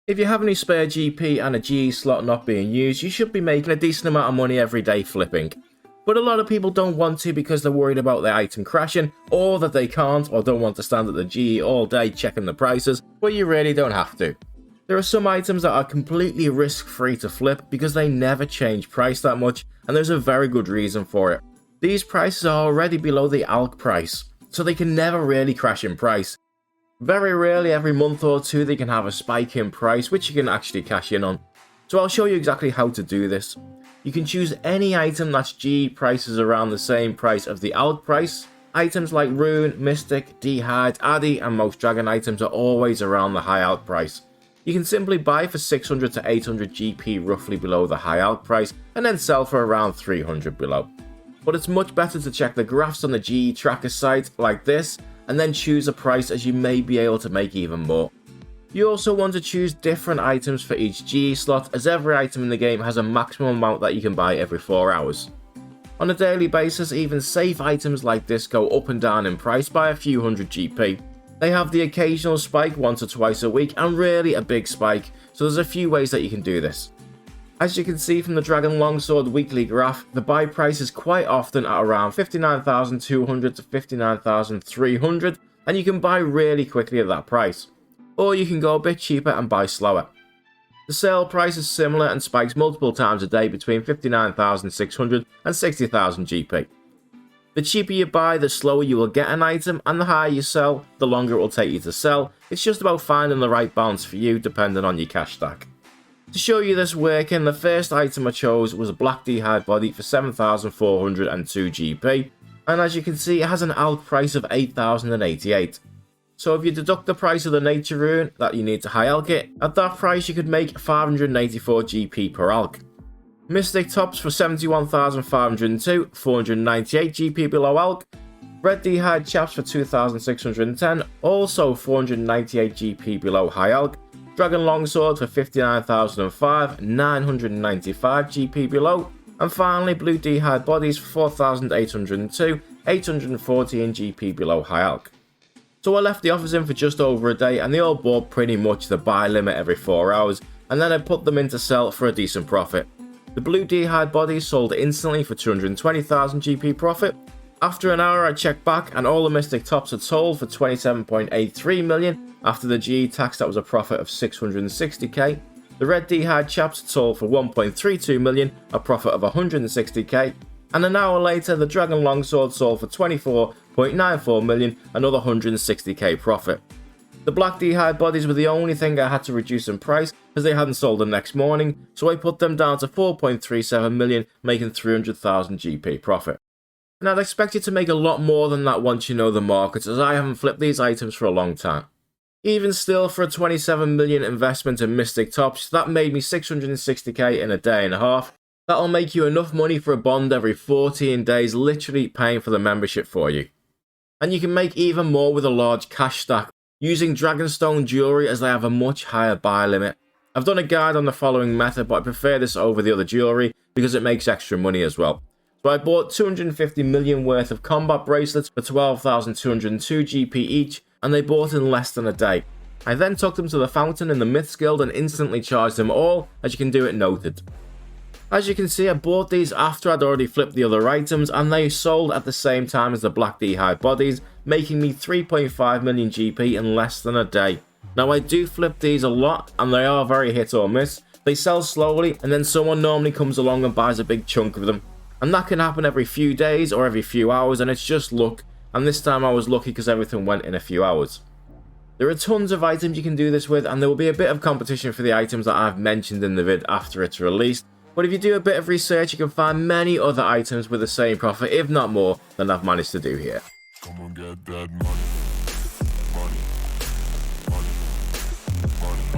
If you have any spare GP and a GE slot not being used, you should be making a decent amount of money every day flipping. But a lot of people don't want to because they're worried about their item crashing, or that they can't or don't want to stand at the GE all day checking the prices, but you really don't have to. There are some items that are completely risk-free to flip because they never change price that much, and there's a very good reason for it. These prices are already below the ALC price, so they can never really crash in price. Very rarely every month or two they can have a spike in price which you can actually cash in on. So I'll show you exactly how to do this. You can choose any item that's GE prices around the same price of the ALC price. Items like Rune, Mystic, D-Hide, Addy and most Dragon items are always around the high ALC price. You can simply buy for 600 to 800 GP roughly below the high ALC price and then sell for around 300 below. But it's much better to check the graphs on the GE tracker site like this and then choose a price, as you may be able to make even more. You also want to choose different items for each GE slot, as every item in the game has a maximum amount that you can buy every 4 hours. On a daily basis, even safe items like this go up and down in price by a few hundred GP. They have the occasional spike once or twice a week and rarely a big spike, so there's a few ways that you can do this. As you can see from the Dragon Longsword weekly graph, the buy price is quite often at around 59,200 to 59,300, and you can buy really quickly at that price. Or you can go a bit cheaper and buy slower. The sale price is similar and spikes multiple times a day between 59,600 and 60,000 GP. The cheaper you buy, the slower you will get an item, and the higher you sell, the longer it will take you to sell. It's just about finding the right balance for you depending on your cash stack. To show you this working, the first item I chose was a black D-Hide body for 7,402 GP, and as you can see it has an ALC price of 8,088. So if you deduct the price of the nature rune that you need to high ALC it, at that price you could make 584 GP per ALC. Mystic tops for 71,502, 498 GP below ALC. Red D-Hide chaps for 2,610, also 498 GP below high ALC. Dragon Longsword for 59,005, 995 GP below. And finally blue D-Hide bodies for 4,802, 814 GP below high ALC. So I left the offers in for just over a day and they all bought pretty much the buy limit every 4 hours, and then I put them in to sell for a decent profit. The blue D-Hide bodies sold instantly for 220,000 GP profit. After an hour I checked back and all the Mystic tops had sold for 27.83 million. After the GE tax that was a profit of 660k. The red D-Hide chaps had sold for 1.32 million, a profit of 160k. And an hour later the Dragon Longsword sold for 24.94 million, another 160k profit. The black D-Hide bodies were the only thing I had to reduce in price as they hadn't sold the next morning, so I put them down to 4.37 million, making 300,000 GP profit. And I'd expect you to make a lot more than that once you know the markets, as I haven't flipped these items for a long time. Even still, for a 27 million investment in Mystic tops, that made me 660k in a day and a half. That'll make you enough money for a bond every 14 days, literally paying for the membership for you. And you can make even more with a large cash stack, using Dragonstone jewellery as they have a much higher buy limit. I've done a guide on the following method, but I prefer this over the other jewellery because it makes extra money as well. So I bought 250 million worth of combat bracelets for 12,202 GP each, and they bought in less than a day. I then took them to the fountain in the Myths Guild and instantly charged them all, as you can do it noted. As you can see, I bought these after I'd already flipped the other items, and they sold at the same time as the black D-Hide bodies, making me 3.5 million GP in less than a day. Now I do flip these a lot, and they are very hit or miss. They sell slowly, and then someone normally comes along and buys a big chunk of them. And that can happen every few days or every few hours, and it's just luck. And this time I was lucky because everything went in a few hours. There are tons of items you can do this with, and there will be a bit of competition for the items that I've mentioned in the vid after it's released. But if you do a bit of research, you can find many other items with the same profit, if not more, than I've managed to do here. Come on, get that money.